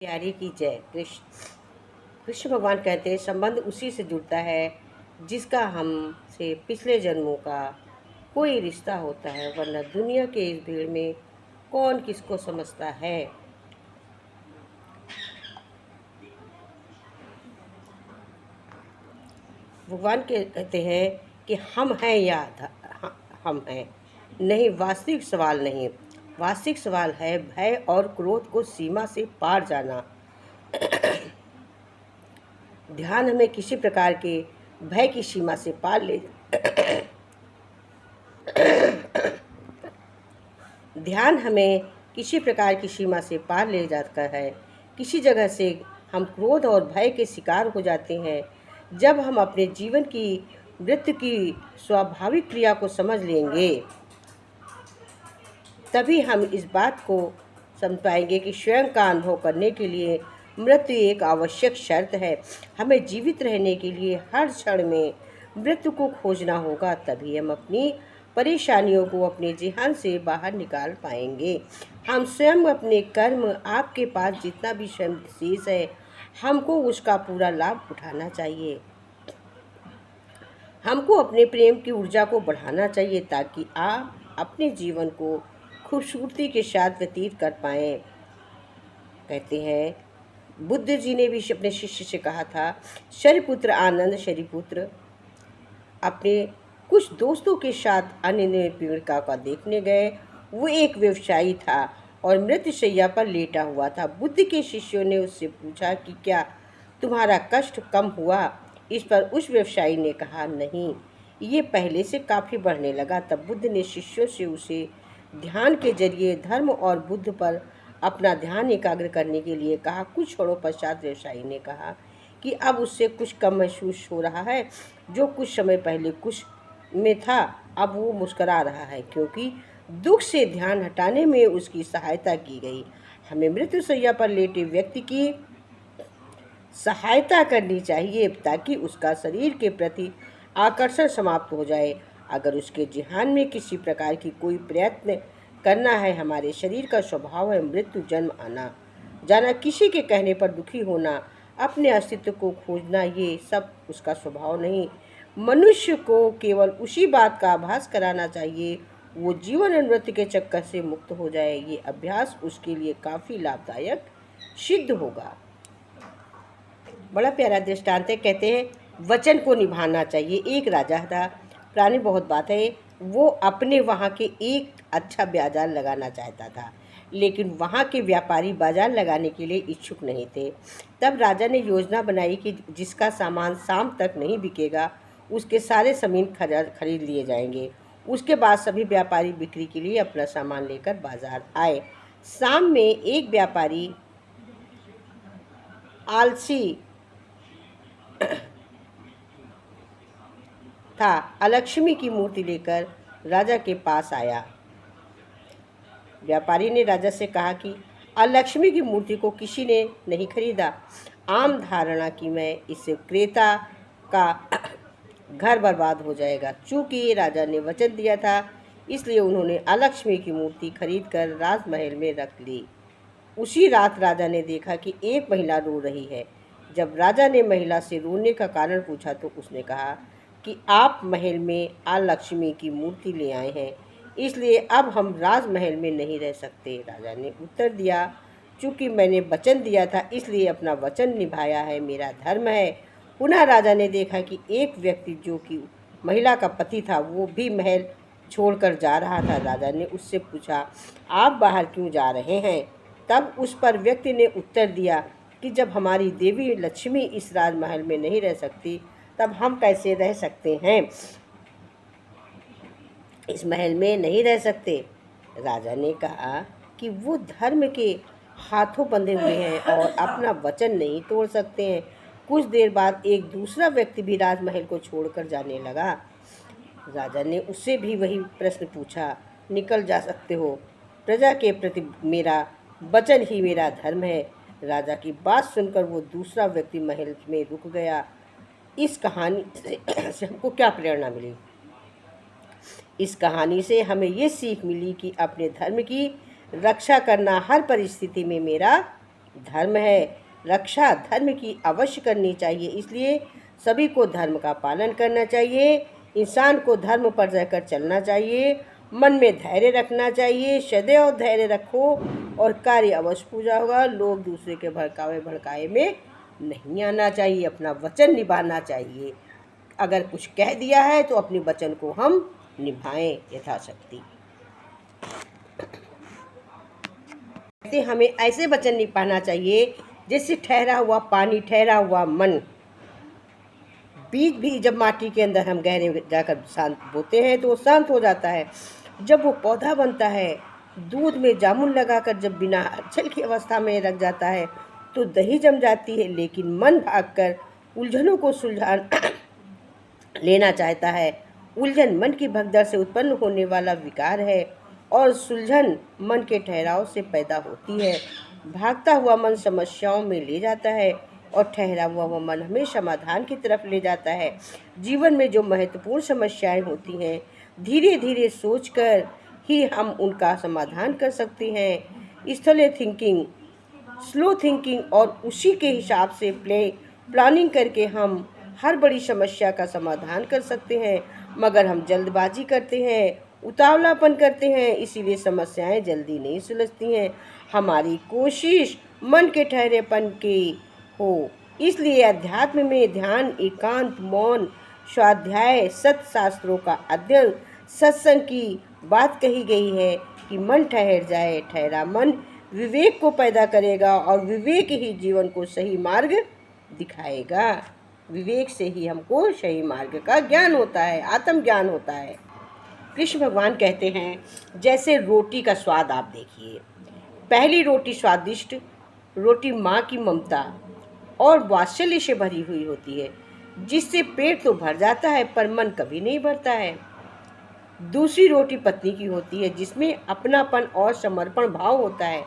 प्यारी की जय। कृष्ण कृष्ण भगवान कहते हैं, संबंध उसी से जुड़ता है जिसका हमसे पिछले जन्मों का कोई रिश्ता होता है, वरना दुनिया के इस भीड़ में कौन किसको समझता है। भगवान कहते हैं कि हम हैं या हम हैं नहीं। वास्तविक सवाल नहीं, वास्तविक सवाल है भय और क्रोध को सीमा से पार जाना। ध्यान हमें किसी प्रकार के भय की सीमा से पार ले ध्यान हमें किसी प्रकार की सीमा से पार ले जाता है। किसी जगह से हम क्रोध और भय के शिकार हो जाते हैं। जब हम अपने जीवन की मृत्यु की स्वाभाविक क्रिया को समझ लेंगे, तभी हम इस बात को समझ पाएंगे कि स्वयं का अनुभव करने के लिए मृत्यु एक आवश्यक शर्त है। हमें जीवित रहने के लिए हर क्षण में मृत्यु को खोजना होगा, तभी हम अपनी परेशानियों को अपने जेहन से बाहर निकाल पाएंगे। हम स्वयं अपने कर्म, आपके पास जितना भी स्वयं शेष है, हमको उसका पूरा लाभ उठाना चाहिए। हमको अपने प्रेम की ऊर्जा को बढ़ाना चाहिए ताकि आप अपने जीवन को खूबसूरती के साथ व्यतीत कर पाएँ। कहते हैं बुद्ध जी ने भी अपने शिष्य से कहा था, शरीपुत्र आनंद शरीपुत्र अपने कुछ दोस्तों के साथ अन्य पीड़िका का देखने गए। वो एक व्यवसायी था और मृत्युशैया पर लेटा हुआ था। बुद्ध के शिष्यों ने उससे पूछा कि क्या तुम्हारा कष्ट कम हुआ? इस पर उस व्यवसायी ने कहा, नहीं, ये पहले से काफ़ी बढ़ने लगा। तब बुद्ध ने शिष्यों से उसे ध्यान के जरिए धर्म और बुद्ध पर अपना ध्यान एकाग्र करने के लिए कहा। कुछ क्षणों पश्चात व्यवसायी ने कहा कि अब उससे कुछ कम महसूस हो रहा है। जो कुछ समय पहले कुछ में था, अब वो मुस्करा रहा है, क्योंकि दुख से ध्यान हटाने में उसकी सहायता की गई। हमें मृत्युशैया पर लेटे व्यक्ति की सहायता करनी चाहिए ताकि उसका शरीर के प्रति आकर्षण समाप्त हो जाए। अगर उसके जिहान में किसी प्रकार की कोई प्रयत्न करना है, हमारे शरीर का स्वभाव है मृत्यु, जन्म आना जाना, किसी के कहने पर दुखी होना, अपने अस्तित्व को खोजना, ये सब उसका स्वभाव नहीं। मनुष्य को केवल उसी बात का आभास कराना चाहिए, वो जीवन और मृत्यु के चक्कर से मुक्त हो जाए। ये अभ्यास उसके लिए काफ़ी लाभदायक सिद्ध होगा। बड़ा प्यारा दृष्टांत है। कहते हैं वचन को निभाना चाहिए। एक राजा था, पुरानी बहुत बात है, वो अपने वहाँ के एक अच्छा बाजार लगाना चाहता था, लेकिन वहाँ के व्यापारी बाजार लगाने के लिए इच्छुक नहीं थे। तब राजा ने योजना बनाई कि जिसका सामान शाम तक नहीं बिकेगा, उसके सारे ज़मीन खरीद लिए जाएंगे। उसके बाद सभी व्यापारी बिक्री के लिए अपना सामान लेकर बाजार आए। शाम में एक व्यापारी आलसी था, अलक्ष्मी की मूर्ति लेकर राजा के पास आया। व्यापारी ने राजा से कहा कि अलक्ष्मी की मूर्ति को किसी ने नहीं खरीदा। आम धारणा कि मैं इससे क्रेता का घर बर्बाद हो जाएगा। चूँकि राजा ने वचन दिया था, इसलिए उन्होंने अलक्ष्मी की मूर्ति खरीदकर राजमहल में रख ली। उसी रात राजा ने देखा कि एक महिला रो रही है। जब राजा ने महिला से रोने का कारण पूछा तो उसने कहा कि आप महल में अलक्ष्मी की मूर्ति ले आए हैं, इसलिए अब हम राजमहल में नहीं रह सकते। राजा ने उत्तर दिया, चूँकि मैंने वचन दिया था, इसलिए अपना वचन निभाया है, मेरा धर्म है। पुनः राजा ने देखा कि एक व्यक्ति जो कि महिला का पति था, वो भी महल छोड़कर जा रहा था। राजा ने उससे पूछा, आप बाहर क्यों जा रहे हैं? तब उस पर व्यक्ति ने उत्तर दिया कि जब हमारी देवी लक्ष्मी इस राजमहल में नहीं रह सकती, तब हम कैसे रह सकते हैं? इस महल में नहीं रह सकते। राजा ने कहा कि वो धर्म के हाथों बंधे हुए हैं और अपना वचन नहीं तोड़ सकते हैं। कुछ देर बाद एक दूसरा व्यक्ति भी राजमहल को छोड़कर जाने लगा। राजा ने उससे भी वही प्रश्न पूछा, निकल जा सकते हो, प्रजा के प्रति मेरा वचन ही मेरा धर्म है। राजा की बात सुनकर वो दूसरा व्यक्ति महल में रुक गया। इस कहानी से हमको क्या प्रेरणा मिली? इस कहानी से हमें ये सीख मिली कि अपने धर्म की रक्षा करना हर परिस्थिति में मेरा धर्म है। रक्षा धर्म की अवश्य करनी चाहिए, इसलिए सभी को धर्म का पालन करना चाहिए। इंसान को धर्म पर रहकर चलना चाहिए। मन में धैर्य रखना चाहिए। सदैव धैर्य रखो और कार्य अवश्य पूरा होगा। लोग दूसरे के भड़कावे भड़काए में नहीं आना चाहिए। अपना वचन निभाना चाहिए। अगर कुछ कह दिया है तो अपने वचन को हम निभाएं यथाशक्ति। हमें ऐसे वचन निभाना चाहिए जैसे ठहरा हुआ पानी, ठहरा हुआ मन। बीज भी जब माटी के अंदर हम गहरे जाकर शांत बोते हैं तो वो शांत हो जाता है। जब वो पौधा बनता है, दूध में जामुन लगाकर जब बिना हलचल की अवस्था में रख जाता है तो दही जम जाती है। लेकिन मन भागकर उलझनों को सुलझा लेना चाहता है। उलझन मन की भगदड़ से उत्पन्न होने वाला विकार है और सुलझन मन के ठहराव से पैदा होती है। भागता हुआ मन समस्याओं में ले जाता है और ठहरा हुआ वह मन हमें समाधान की तरफ ले जाता है। जीवन में जो महत्वपूर्ण समस्याएं होती हैं, धीरे धीरे सोचकर ही हम उनका समाधान कर सकते हैं। स्थले थिंकिंग, स्लो थिंकिंग और उसी के हिसाब से प्लानिंग करके हम हर बड़ी समस्या का समाधान कर सकते हैं। मगर हम जल्दबाजी करते हैं, उतावलापन करते हैं, इसीलिए समस्याएं जल्दी नहीं सुलझती हैं। हमारी कोशिश मन के ठहरेपन की हो। इसलिए अध्यात्म में ध्यान, एकांत, मौन, स्वाध्याय, सत्शास्त्रों का अध्ययन, सत्संग की बात कही गई है कि मन ठहर जाए। ठहरा मन विवेक को पैदा करेगा और विवेक ही जीवन को सही मार्ग दिखाएगा। विवेक से ही हमको सही मार्ग का ज्ञान होता है, आत्मज्ञान होता है। कृष्ण भगवान कहते हैं, जैसे रोटी का स्वाद आप देखिए। पहली रोटी स्वादिष्ट रोटी माँ की ममता और वात्सल्य से भरी हुई होती है, जिससे पेट तो भर जाता है पर मन कभी नहीं भरता है। दूसरी रोटी पत्नी की होती है, जिसमें अपनापन और समर्पण भाव होता है,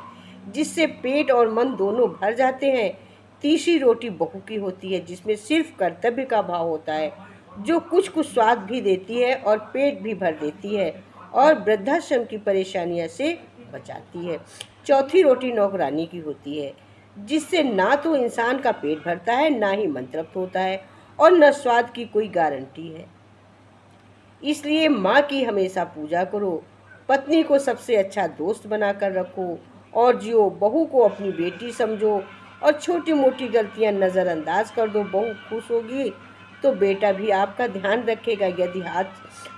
जिससे पेट और मन दोनों भर जाते हैं। तीसरी रोटी बहू की होती है, जिसमें सिर्फ कर्तव्य का भाव होता है, जो कुछ कुछ स्वाद भी देती है और पेट भी भर देती है और वृद्धाश्रम की परेशानियों से बचाती है। चौथी रोटी नौकरानी की होती है, जिससे ना तो इंसान का पेट भरता है, ना ही मन तृप्त होता है और न स्वाद की कोई गारंटी है। इसलिए माँ की हमेशा पूजा करो, पत्नी को सबसे अच्छा दोस्त बनाकर रखो और जियो। बहू को अपनी बेटी समझो और छोटी मोटी गलतियाँ नज़रअंदाज कर दो। बहू खुश होगी तो बेटा भी आपका ध्यान रखेगा। यदि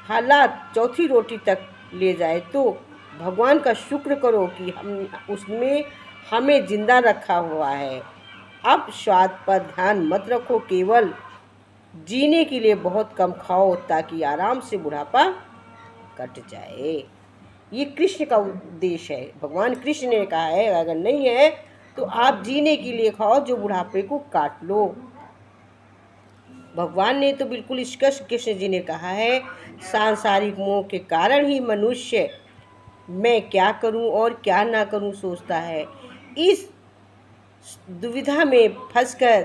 हालात चौथी रोटी तक ले जाए तो भगवान का शुक्र करो कि उसमें हमें जिंदा रखा हुआ है। अब स्वाद पर ध्यान मत रखो, केवल जीने के लिए बहुत कम खाओ ताकि आराम से बुढ़ापा कट जाए। ये कृष्ण का उपदेश है। भगवान कृष्ण ने कहा है, अगर नहीं है तो आप जीने के लिए खाओ, जो बुढ़ापे को काट लो। भगवान ने तो बिल्कुल स्पष्ट कृष्ण जी ने कहा है, सांसारिक मोह के कारण ही मनुष्य मैं क्या करूं और क्या ना करूं सोचता है। इस दुविधा में फंसकर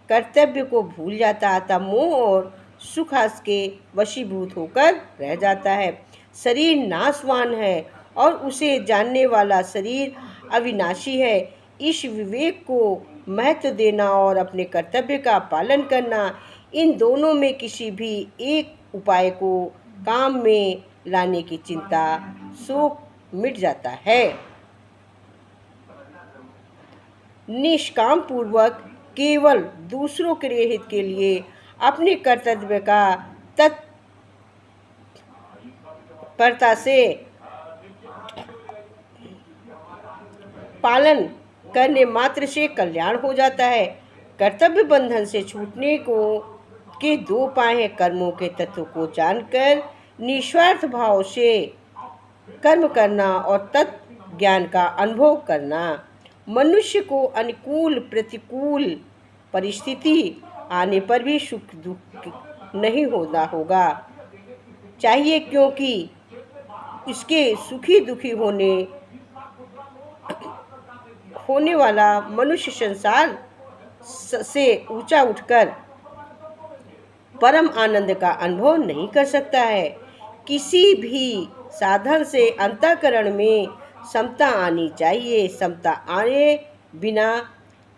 कर्तव्य को भूल जाता था। मोह और सुख के वशीभूत होकर रह जाता है। शरीर नाशवान है और उसे जानने वाला शरीर अविनाशी है। इस विवेक को महत्व देना और अपने कर्तव्य का पालन करना, इन दोनों में किसी भी एक उपाय को काम में लाने की चिंता शोक मिट जाता है। निष्काम पूर्वक केवल दूसरों के हित के लिए अपने कर्तव्य का तत्परता से पालन करने मात्र से कल्याण हो जाता है। कर्तव्य बंधन से छूटने के दो उपाय हैं। कर्मों के तत्व को जानकर निस्वार्थ भाव से कर्म करना और तत्व ज्ञान का अनुभव करना। मनुष्य को अनुकूल प्रतिकूल परिस्थिति आने पर भी सुख दुख नहीं होगा चाहिए, क्योंकि इसके सुखी दुखी होने वाला मनुष्य संसार से ऊंचा उठकर परम आनंद का अनुभव नहीं कर सकता है। किसी भी साधन से अंतःकरण में समता आनी चाहिए। समता आए बिना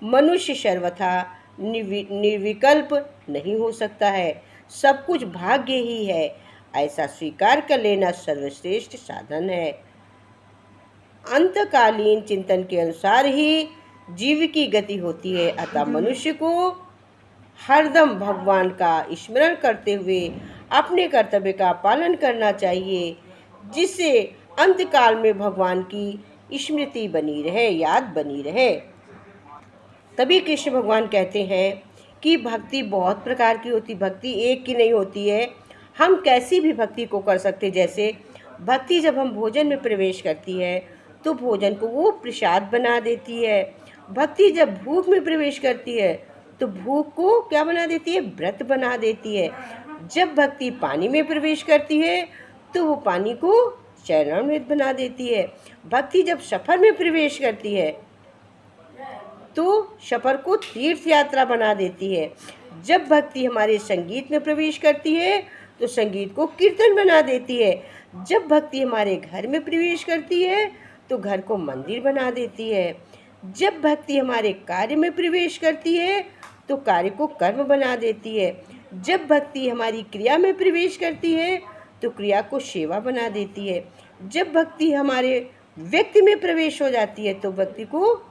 मनुष्य सर्वथा निर्विकल्प नहीं हो सकता है, सब कुछ भाग्य ही है, ऐसा स्वीकार कर लेना सर्वश्रेष्ठ साधन है। अंतकालीन चिंतन के अनुसार ही जीव की गति होती है, अतः मनुष्य को हरदम भगवान का स्मरण करते हुए अपने कर्तव्य का पालन करना चाहिए, जिससे अंतकाल में भगवान की स्मृति बनी रहे, याद बनी रहे। तभी कृष्ण भगवान कहते हैं कि भक्ति बहुत प्रकार की होती, भक्ति एक की नहीं होती है। हम कैसी भी भक्ति को कर सकते, जैसे भक्ति जब हम भोजन में प्रवेश करती है तो भोजन को वो प्रसाद बना देती है। भक्ति जब भूख में प्रवेश करती है तो भूख को क्या बना देती है, व्रत बना देती है। जब भक्ति पानी में प्रवेश करती है तो वो पानी को चरणामृत बना देती है। भक्ति जब सफर में प्रवेश करती है तो सफर को तीर्थ यात्रा बना देती है। जब भक्ति हमारे संगीत में प्रवेश करती है तो संगीत को कीर्तन बना देती है। जब भक्ति हमारे घर में प्रवेश करती है तो घर को मंदिर बना देती है। जब भक्ति हमारे कार्य में प्रवेश करती है तो कार्य को कर्म बना देती है। जब भक्ति हमारी क्रिया में प्रवेश करती है तो क्रिया को सेवा बना देती है। जब भक्ति हमारे व्यक्ति में प्रवेश हो जाती है तो व्यक्ति को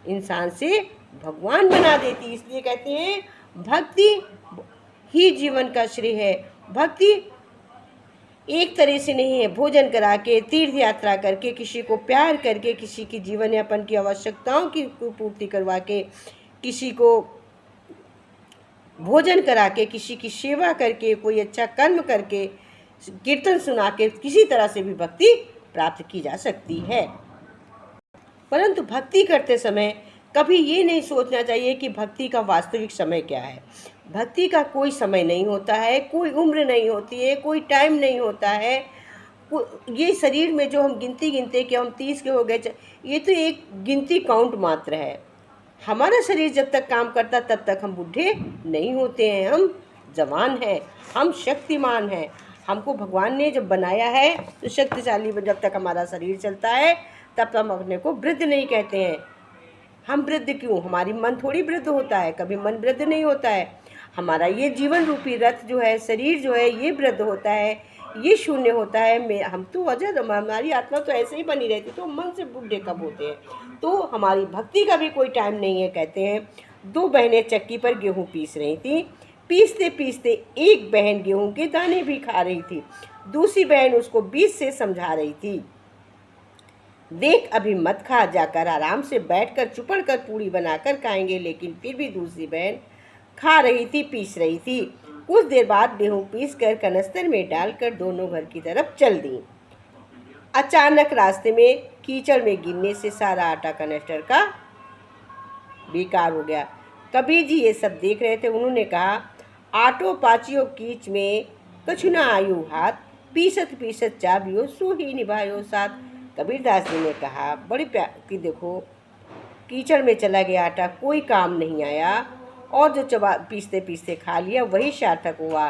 इंसान से भगवान बना देती है। इसलिए कहते हैं भक्ति ही जीवन का श्रेय है। भक्ति एक तरह से नहीं है, भोजन करा के, तीर्थ यात्रा करके, किसी को प्यार करके, किसी की जीवन यापन की आवश्यकताओं की पूर्ति करवा के, किसी को भोजन करा के, किसी की सेवा करके, कोई अच्छा कर्म करके, कीर्तन सुना के किसी तरह से भी भक्ति प्राप्त की जा सकती है। परंतु भक्ति करते समय कभी ये नहीं सोचना चाहिए कि भक्ति का वास्तविक समय क्या है। भक्ति का कोई समय नहीं होता है, कोई उम्र नहीं होती है, कोई टाइम नहीं होता है। ये शरीर में जो हम गिनती गिनते कि हम 30 के हो गए, ये तो एक गिनती काउंट मात्र है। हमारा शरीर जब तक काम करता तब तक हम बूढ़े नहीं होते हैं, हम जवान हैं, हम शक्तिमान हैं। हमको भगवान ने जब बनाया है तो शक्तिशाली, जब तक हमारा शरीर चलता है तब तक हम अपने को वृद्ध नहीं कहते हैं। हम वृद्ध क्यों, हमारी मन थोड़ी वृद्ध होता है, कभी मन वृद्ध नहीं होता है। हमारा ये जीवन रूपी रथ जो है, शरीर जो है, ये वृद्ध होता है, ये शून्य होता है। हम तो अजर, हमारी आत्मा तो ऐसे ही बनी रहती, तो मन से बूढ़े कब होते हैं। तो हमारी भक्ति का भी कोई टाइम नहीं है। कहते हैं 2 बहनें चक्की पर गेहूँ पीस रही थी। पीसते पीसते एक बहन गेहूँ के दाने भी खा रही थी, दूसरी बहन उसको बीच से समझा रही थी, देख अभी मत खा, जाकर आराम से बैठकर चुपड़ कर पूड़ी बनाकर खाएंगे। लेकिन फिर भी दूसरी बहन खा रही थी, पीस रही थी। कुछ देर बाद गेहूँ पीस कर कनस्तर में डालकर दोनों घर की तरफ चल दी। अचानक रास्ते में कीचड़ में गिरने से सारा आटा कनस्तर का बेकार हो गया। कबीर जी ये सब देख रहे थे। उन्होंने कहा, आटो पाचियो कीच में कछु न आयु हाथ, पीसत पीसत चाबियो सो ही निभायो साथ। कबीरदास जी ने कहा बड़ी प्यार कि देखो, कीचड़ में चला गया आटा, कोई काम नहीं आया, और जो पीसते पीसते खा लिया वही सार्थक हुआ,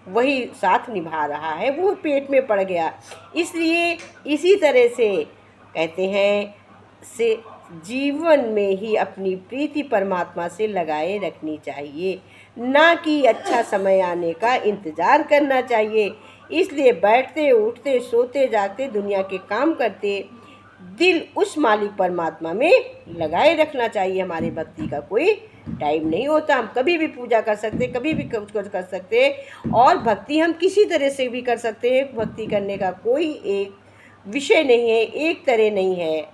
वही साथ निभा रहा है, वो पेट में पड़ गया। इसलिए इसी तरह से कहते हैं से जीवन में ही अपनी प्रीति परमात्मा से लगाए रखनी चाहिए, ना कि अच्छा समय आने का इंतज़ार करना चाहिए। इसलिए बैठते उठते सोते जागते दुनिया के काम करते दिल उस मालिक परमात्मा में लगाए रखना चाहिए। हमारे भक्ति का कोई टाइम नहीं होता, हम कभी भी पूजा कर सकते, कभी भी कुछ कर सकते, और भक्ति हम किसी तरह से भी कर सकते हैं। भक्ति करने का कोई एक विषय नहीं है, एक तरह नहीं है।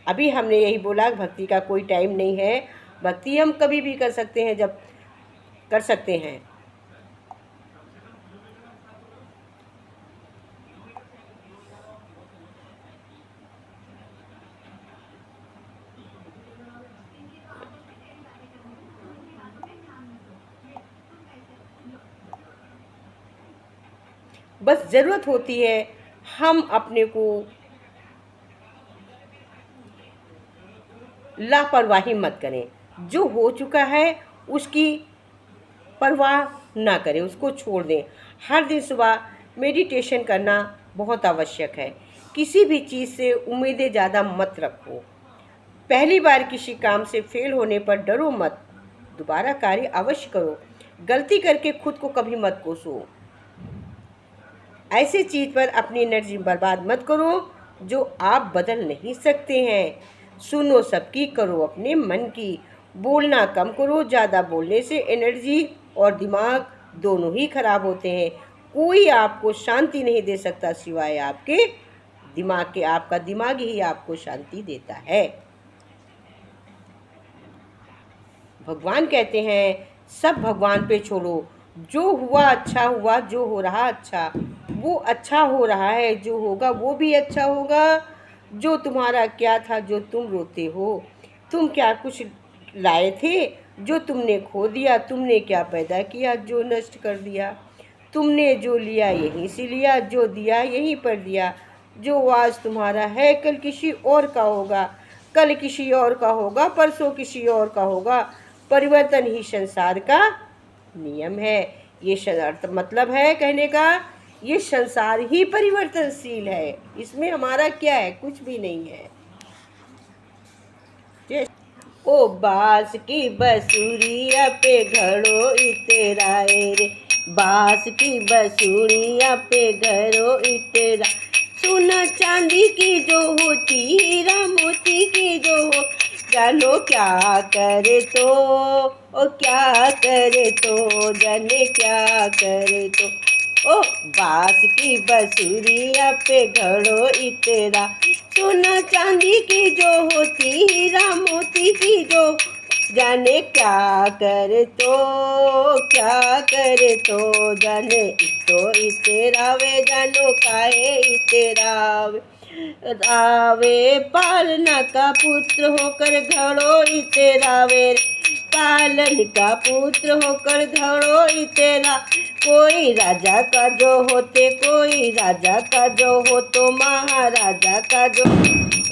अभी हमने यही बोला, भक्ति का कोई टाइम नहीं है, भक्ति हम कभी भी कर सकते हैं, जब कर सकते हैं। बस ज़रूरत होती है हम अपने को लापरवाही मत करें। जो हो चुका है उसकी परवाह ना करें, उसको छोड़ दें। हर दिन सुबह मेडिटेशन करना बहुत आवश्यक है। किसी भी चीज़ से उम्मीदें ज़्यादा मत रखो। पहली बार किसी काम से फेल होने पर डरो मत, दोबारा कार्य अवश्य करो। गलती करके खुद को कभी मत कोसो। ऐसी चीज पर अपनी एनर्जी बर्बाद मत करो जो आप बदल नहीं सकते हैं। सुनो सबकी, करो अपने मन की। बोलना कम करो, ज़्यादा बोलने से एनर्जी और दिमाग दोनों ही खराब होते हैं। कोई आपको शांति नहीं दे सकता सिवाय आपके दिमाग के। आपका दिमाग ही आपको शांति देता है। भगवान कहते हैं सब भगवान पे छोड़ो। जो हुआ अच्छा हुआ, जो हो रहा अच्छा वो अच्छा हो रहा है, जो होगा वो भी अच्छा होगा। जो तुम्हारा क्या था जो तुम रोते हो? तुम क्या कुछ लाए थे जो तुमने खो दिया? तुमने क्या पैदा किया जो नष्ट कर दिया? तुमने जो लिया यहीं से लिया, जो दिया यहीं पर दिया। जो आज तुम्हारा है कल किसी और का होगा, कल किसी और का होगा, परसों किसी और का होगा। परिवर्तन ही संसार का नियम है। ये मतलब है कहने का, ये संसार ही परिवर्तनशील है। इसमें हमारा क्या है? कुछ भी नहीं है। ओ बांस की बसुरिया पे घड़ो इतराए रे, बांस की बसुरिया पे घड़ो इतरा। सोना चांदी की जो होती, हीरा मोती की जो हो, जानो क्या करे तो, ओ क्या करे तो, जाने क्या करे तो। ओ बांस की बसुरिया पे घड़ो इतरा। सोना चांदी की जो होती, हीरा मोती की जो, जाने क्या करे तो, क्या करे तो, जाने तो इतेरावे, जानो काहे इतेरावे। रावे पालना का पुत्र होकर घड़ो इतेरावे, पालन का पुत्र होकर घड़ो इतेरा। कोई राजा का जो होते, कोई राजा का जो हो तो महाराजा का जो,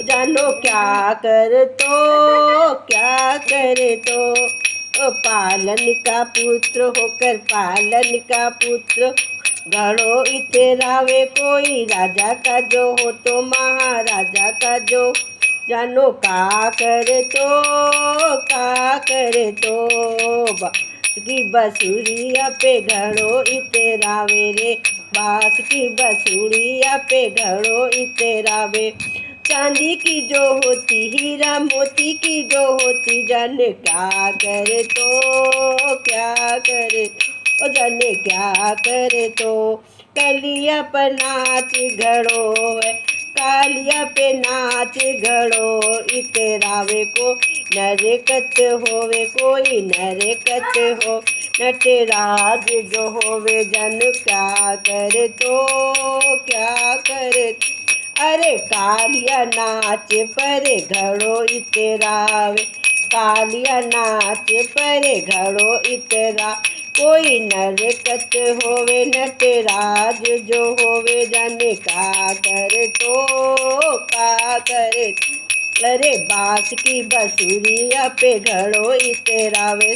जानो क्या कर तो, क्या करे तो। पालन का पुत्र होकर पालन का पुत्र घड़ो इतेरावे। कोई राजा का जो हो तो महाराजा का जो, जानो का करे तो, का करे तो। की बसुरिया पे घड़ो इतरावे रे, बांस की बसुरिया पे घड़ो इतरावे। चांदी की जो होती, हीरा मोती की जो होती, जाने क्या करे तो, क्या करे तो, जाने क्या करे तो। कलिया पर नाच घड़ो है, कालिया पे नाच घड़ो इतरावे। को नरकत होवे, कोई नरकत हो, नटराज जो होवे, जन क्या करे तो, क्या करे। अरे कालिया नाच परे घड़ो इतरावे, कालिया नाच परे घड़ो इतरा। कोई नरकत होवे, नटराज जो होवे, जाने का करे तो, का करे। अरे बांस की बसुरिया पे घड़ो इतरावे।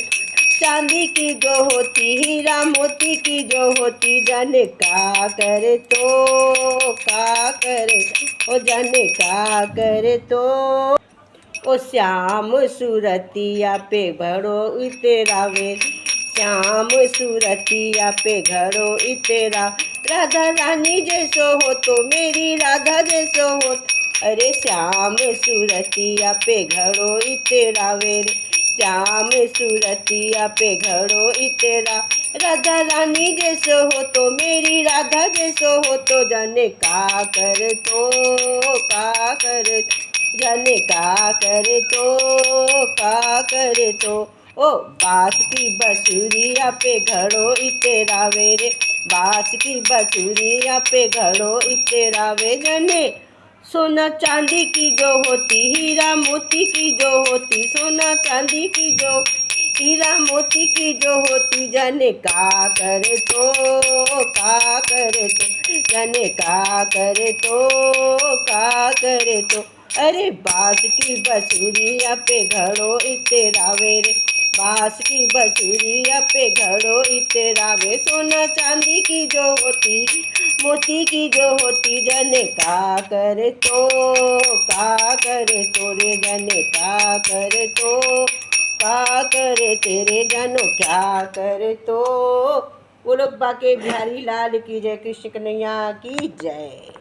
चांदी की जो होती, हीरा मोती की जो होती, जाने का करे तो, का करे ओ, जाने का करे तो। ओ श्याम सूरतिया पे घड़ो इतरावे, श्याम सूरतिया पे घड़ो इतरा। राधा रानी जैसो हो तो, मेरी राधा जैसो हो। अरे श्याम सूरतिया पे घड़ो इतरावे रे, श्याम सूरतिया पे घड़ो इतरा। राधा रानी जैसो हो तो, मेरी राधा जैसो हो तो, जाने का कर तो, का कर, जाने का करे तो, का करे तो। ओ बांस की बसुरिया पे घड़ो इतरावे रे, बांस की बसुरिया पे घड़ो इतरावे। जाने सोना चांदी की जो होती, हीरा मोती की जो होती, सोना चांदी की जो, हीरा मोती की जो होती, जाने का करे तो, का करे तो, जाने का करे तो, का करे तो। अरे बांस की बसुरिया पे घड़ो इतरावे रे, बांस की बसुरिया पे घड़ो इतरावे। सोना चांदी की जो होती, मोती की जो होती जन का करे तो, का करे तो रे जन का करे तो, का करे तेरे जनो क्या करे तो। बोलो बाके बिहारी लाल की जय, कृष्ण कन्हैया की जय।